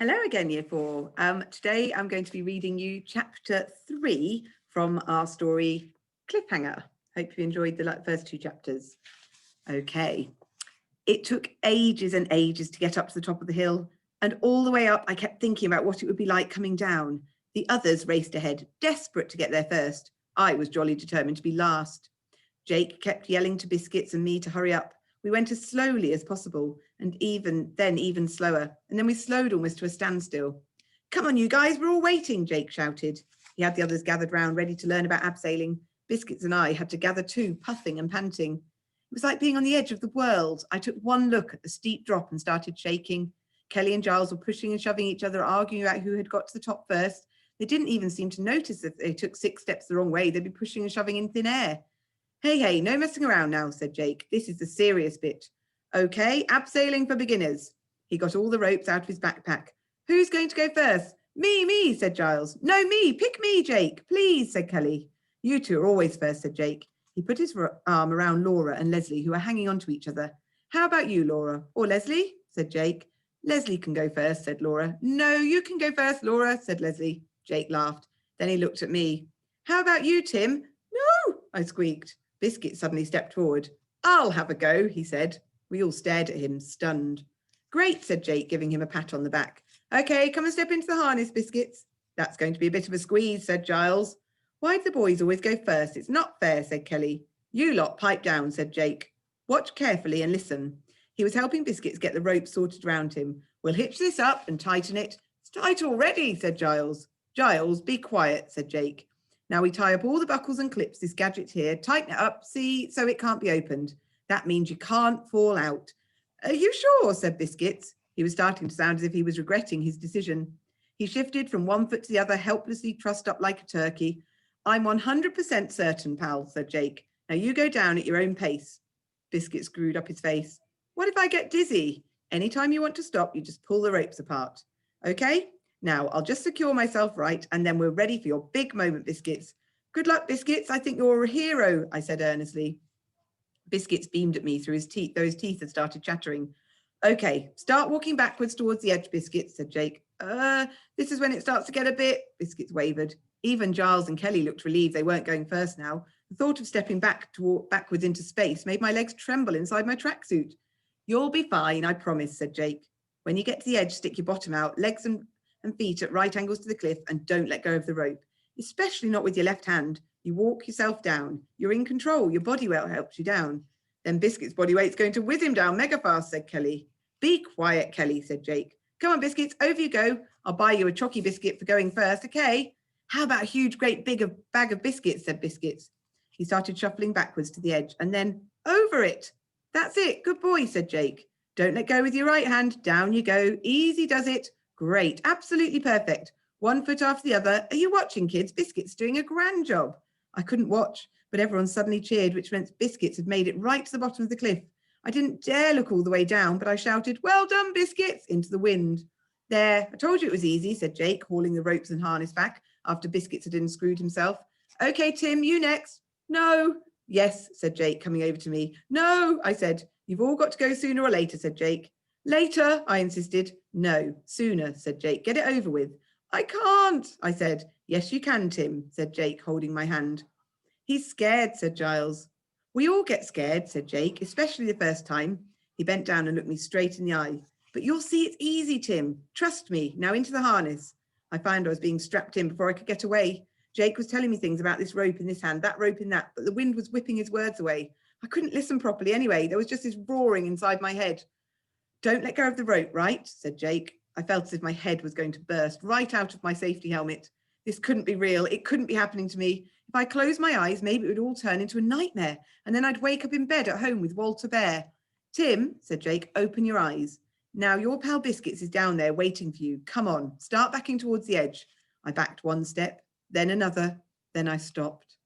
Hello again, Year 4. Today I'm going to be reading you Chapter 3 from our story Cliffhanger. Hope you enjoyed the first two chapters. Okay. It took ages and ages to get up to the top of the hill, and all the way up I kept thinking about what it would be like coming down. The others raced ahead, desperate to get there first. I was jolly determined to be last. Jake kept yelling to Biscuits and me to hurry up. We went as slowly as possible, and even slower, and then we slowed almost to a standstill. Come on, you guys, we're all waiting, Jake shouted. He had the others gathered round, ready to learn about abseiling. Biscuits and I had to gather too, puffing and panting. It was like being on the edge of the world. I took one look at the steep drop and started shaking. Kelly and Giles were pushing and shoving each other, arguing about who had got to the top first. They didn't even seem to notice that they took 6 steps the wrong way. They'd be pushing and shoving in thin air. Hey, no messing around now, said Jake. This is the serious bit. Okay, abseiling for beginners. He got all the ropes out of his backpack. Who's going to go first? Me, said Giles. No, me, pick me, Jake, please, said Kelly. You two are always first, said Jake. He put his arm around Laura and Leslie, who were hanging on to each other. How about you, Laura? Or Leslie, said Jake. Leslie can go first, said Laura. No, you can go first, Laura, said Leslie. Jake laughed. Then he looked at me. How about you, Tim? No, I squeaked. Biscuit suddenly stepped forward. I'll have a go, he said. We all stared at him, stunned. Great, said Jake, giving him a pat on the back. Okay, come and step into the harness, Biscuits. That's going to be a bit of a squeeze, said Giles. Why do the boys always go first? It's not fair, said Kelly. You lot pipe down, said Jake. Watch carefully and listen. He was helping Biscuits get the rope sorted around him. We'll hitch this up and tighten it. It's tight already, said Giles. Giles, be quiet, said Jake. Now we tie up all the buckles and clips, this gadget here, tighten it up, see, so it can't be opened. That means you can't fall out. Are you sure, said Biscuits. He was starting to sound as if he was regretting his decision. He shifted from one foot to the other, helplessly trussed up like a turkey. I'm 100% certain, pal, said Jake. Now you go down at your own pace. Biscuits screwed up his face. What if I get dizzy? Anytime you want to stop, you just pull the ropes apart. Okay? Now, I'll just secure myself right, and then we're ready for your big moment, Biscuits. Good luck, Biscuits. I think you're a hero, I said earnestly. Biscuits beamed at me through his teeth, though his teeth had started chattering. Okay, start walking backwards towards the edge, Biscuits, said Jake. This is when it starts to get a bit, Biscuits wavered. Even Giles and Kelly looked relieved they weren't going first now. The thought of stepping backwards into space made my legs tremble inside my tracksuit. You'll be fine, I promise, said Jake. When you get to the edge, stick your bottom out, legs and feet at right angles to the cliff, and don't let go of the rope, especially not with your left hand. You walk yourself down. You're in control. Your body weight helps you down. Then Biscuit's body weight's going to whiz him down mega fast, said Kelly. Be quiet, Kelly, said Jake. Come on, Biscuits, over you go. I'll buy you a chalky biscuit for going first, okay? How about a huge, great big bag of biscuits, said Biscuits. He started shuffling backwards to the edge, and then over it. That's it. Good boy, said Jake. Don't let go with your right hand. Down you go. Easy does it. Great, absolutely perfect. One foot after the other. Are you watching, kids? Biscuits doing a grand job. I couldn't watch, but everyone suddenly cheered, which meant Biscuits had made it right to the bottom of the cliff. I didn't dare look all the way down, but I shouted, well done, Biscuits, into the wind. There, I told you it was easy, said Jake, hauling the ropes and harness back after Biscuits had unscrewed himself. Okay, Tim, you next. No. Yes, said Jake, coming over to me. No, I said. You've all got to go sooner or later, said Jake. Later, I insisted. No, sooner, said Jake. Get it over with. I can't, I said. Yes, you can, Tim, said Jake, holding my hand. He's scared, said Giles. We all get scared, said Jake, especially the first time. He bent down and looked me straight in the eye. But you'll see it's easy, Tim. Trust me. Now into the harness. I found I was being strapped in before I could get away. Jake was telling me things about this rope in this hand, that rope in that, but the wind was whipping his words away. I couldn't listen properly anyway. There was just this roaring inside my head. Don't let go of the rope, right? Said Jake. I felt as if my head was going to burst right out of my safety helmet. This couldn't be real. It couldn't be happening to me. If I closed my eyes, maybe it would all turn into a nightmare, and then I'd wake up in bed at home with Walter Bear. Tim, said Jake, open your eyes. Now your pal Biscuits is down there waiting for you. Come on, start backing towards the edge. I backed one step, then another, then I stopped.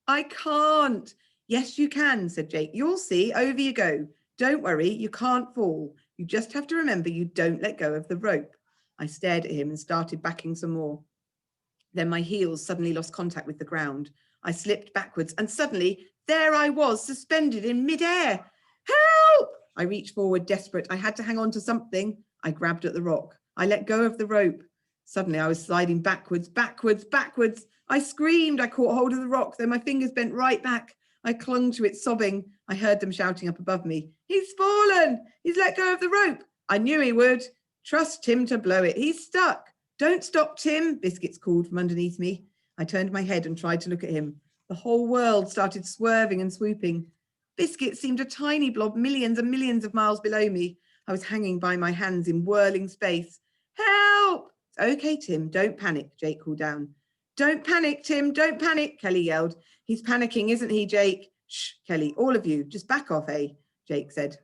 I can't. Yes, you can, said Jake. You'll see. Over you go. Don't worry, you can't fall. You just have to remember you don't let go of the rope. I stared at him and started backing some more. Then my heels suddenly lost contact with the ground. I slipped backwards and suddenly there I was, suspended in midair. Help! I reached forward, desperate. I had to hang on to something. I grabbed at the rock. I let go of the rope. Suddenly I was sliding backwards, backwards, backwards. I screamed. I caught hold of the rock, though my fingers bent right back. I clung to it, sobbing. I heard them shouting up above me. He's fallen. He's let go of the rope. I knew he would. Trust Tim to blow it. He's stuck. Don't stop, Tim, Biscuits called from underneath me. I turned my head and tried to look at him. The whole world started swerving and swooping. Biscuits seemed a tiny blob, millions and millions of miles below me. I was hanging by my hands in whirling space. Help! It's okay, Tim. Don't panic, Jake called down. Don't panic, Tim. Don't panic, Kelly yelled. He's panicking, isn't he, Jake? Shh, Kelly, all of you. Just back off, eh? Jake said.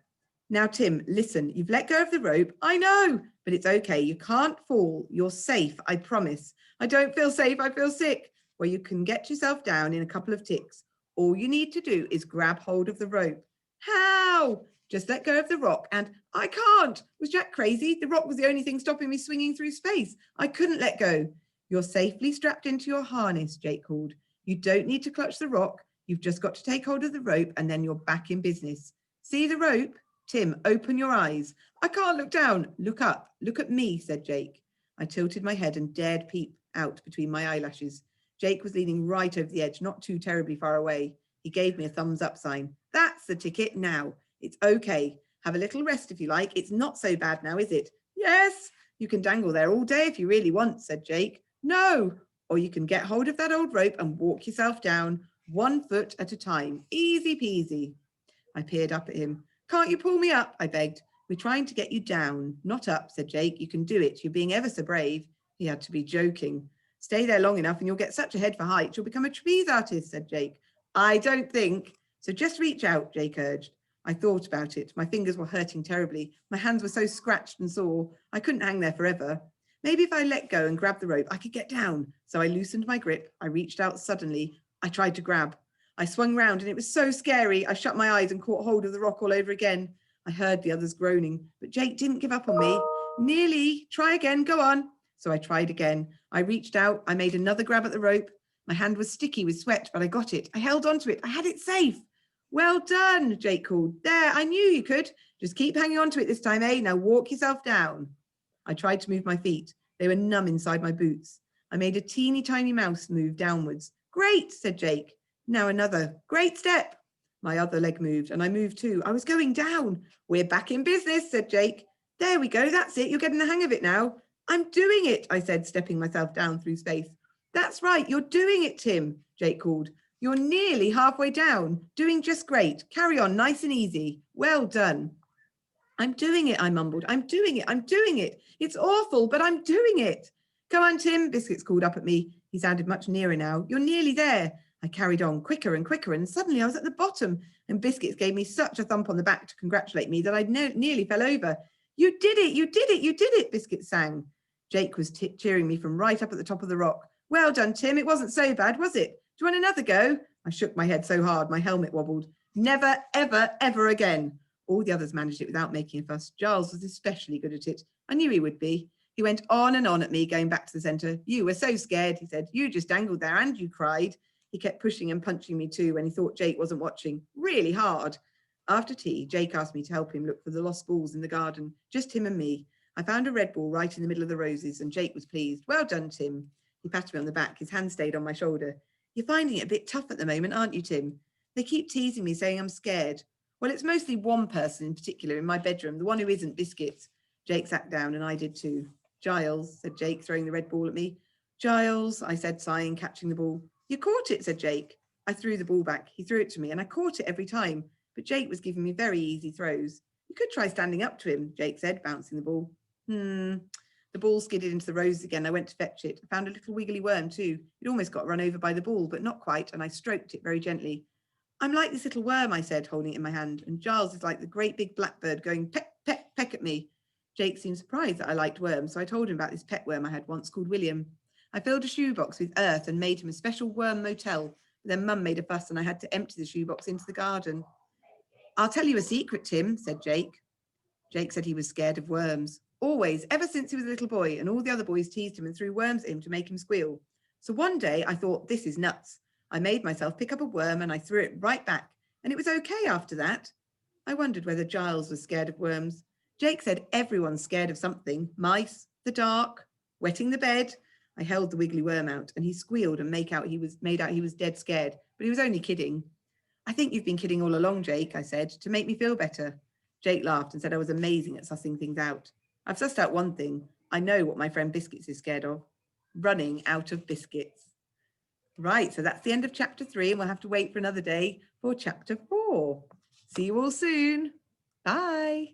Now, Tim, listen. You've let go of the rope. I know, but it's okay. You can't fall. You're safe, I promise. I don't feel safe. I feel sick. Well, you can get yourself down in a couple of ticks. All you need to do is grab hold of the rope. How? Just let go of the rock and I can't. Was Jack crazy? The rock was the only thing stopping me swinging through space. I couldn't let go. You're safely strapped into your harness, Jake called. You don't need to clutch the rock. You've just got to take hold of the rope and then you're back in business. See the rope? Tim, open your eyes. I can't look down. Look up. Look at me, said Jake. I tilted my head and dared peep out between my eyelashes. Jake was leaning right over the edge, not too terribly far away. He gave me a thumbs up sign. That's the ticket now. It's okay. Have a little rest if you like. It's not so bad now, is it? Yes. You can dangle there all day if you really want, said Jake. No. Or you can get hold of that old rope and walk yourself down 1 foot at a time. Easy peasy. I peered up at him. Can't you pull me up? I begged. We're trying to get you down, not up, said Jake. You can do it. You're being ever so brave. He had to be joking. Stay there long enough and you'll get such a head for height. You'll become a trapeze artist, said Jake. I don't think. So just reach out, Jake urged. I thought about it. My fingers were hurting terribly. My hands were so scratched and sore. I couldn't hang there forever. Maybe if I let go and grabbed the rope, I could get down. So I loosened my grip. I reached out suddenly. I tried to grab. I swung round and it was so scary. I shut my eyes and caught hold of the rock all over again. I heard the others groaning, but Jake didn't give up on me. Nearly. Try again. Go on. So I tried again. I reached out. I made another grab at the rope. My hand was sticky with sweat, but I got it. I held onto it. I had it safe. Well done, Jake called. There, I knew you could. Just keep hanging on to it this time, eh? Now walk yourself down. I tried to move my feet. They were numb inside my boots. I made a teeny tiny mouse move downwards. Great, said Jake. Now another. Great step. My other leg moved and I moved too. I was going down. We're back in business, said Jake. There we go. That's it. You're getting the hang of it now. I'm doing it, I said, stepping myself down through space. That's right. You're doing it, Tim, Jake called. You're nearly halfway down. Doing just great. Carry on, nice and easy. Well done. I'm doing it, I mumbled. I'm doing it. I'm doing it. It's awful, but I'm doing it. Come on, Tim, Biscuits called up at me. He sounded much nearer now. You're nearly there. I carried on quicker and quicker, and suddenly I was at the bottom, and Biscuits gave me such a thump on the back to congratulate me that I nearly fell over. You did it, you did it, you did it, Biscuits sang. Jake was cheering me from right up at the top of the rock. Well done, Tim. It wasn't so bad, was it? Do you want another go? I shook my head so hard, my helmet wobbled. Never, ever, ever again. All the others managed it without making a fuss. Giles was especially good at it. I knew he would be. He went on and on at me, going back to the centre. You were so scared, he said. You just dangled there and you cried. He kept pushing and punching me too when he thought Jake wasn't watching. Really hard. After tea, Jake asked me to help him look for the lost balls in the garden. Just him and me. I found a red ball right in the middle of the roses and Jake was pleased. Well done, Tim. He patted me on the back. His hand stayed on my shoulder. You're finding it a bit tough at the moment, aren't you, Tim? They keep teasing me, saying I'm scared. Well, it's mostly one person in particular in my bedroom, the one who isn't Biscuits. Jake sat down and I did too. Giles, said Jake, throwing the red ball at me. Giles, I said, sighing, catching the ball. You caught it, said Jake. I threw the ball back. He threw it to me and I caught it every time, but Jake was giving me very easy throws. You could try standing up to him, Jake said, bouncing the ball. The ball skidded into the roses again. I went to fetch it. I found a little wiggly worm too. It almost got run over by the ball, but not quite, and I stroked it very gently. I'm like this little worm, I said, holding it in my hand, and Giles is like the great big blackbird going peck, peck, peck at me. Jake seemed surprised that I liked worms, so I told him about this pet worm I had once called William. I filled a shoebox with earth and made him a special worm motel, but then Mum made a fuss and I had to empty the shoebox into the garden. I'll tell you a secret, Tim, said Jake. Jake said he was scared of worms. Always, ever since he was a little boy, and all the other boys teased him and threw worms at him to make him squeal. So one day I thought, this is nuts. I made myself pick up a worm and I threw it right back, and it was okay after that. I wondered whether Giles was scared of worms. Jake said everyone's scared of something. Mice, the dark, wetting the bed. I held the wiggly worm out and he squealed and made out he was dead scared, but he was only kidding. I think you've been kidding all along, Jake, I said, to make me feel better. Jake laughed and said I was amazing at sussing things out. I've sussed out one thing. I know what my friend Biscuits is scared of. Running out of biscuits. Right, so that's the end of chapter 3, and we'll have to wait for another day for chapter 4. See you all soon. Bye.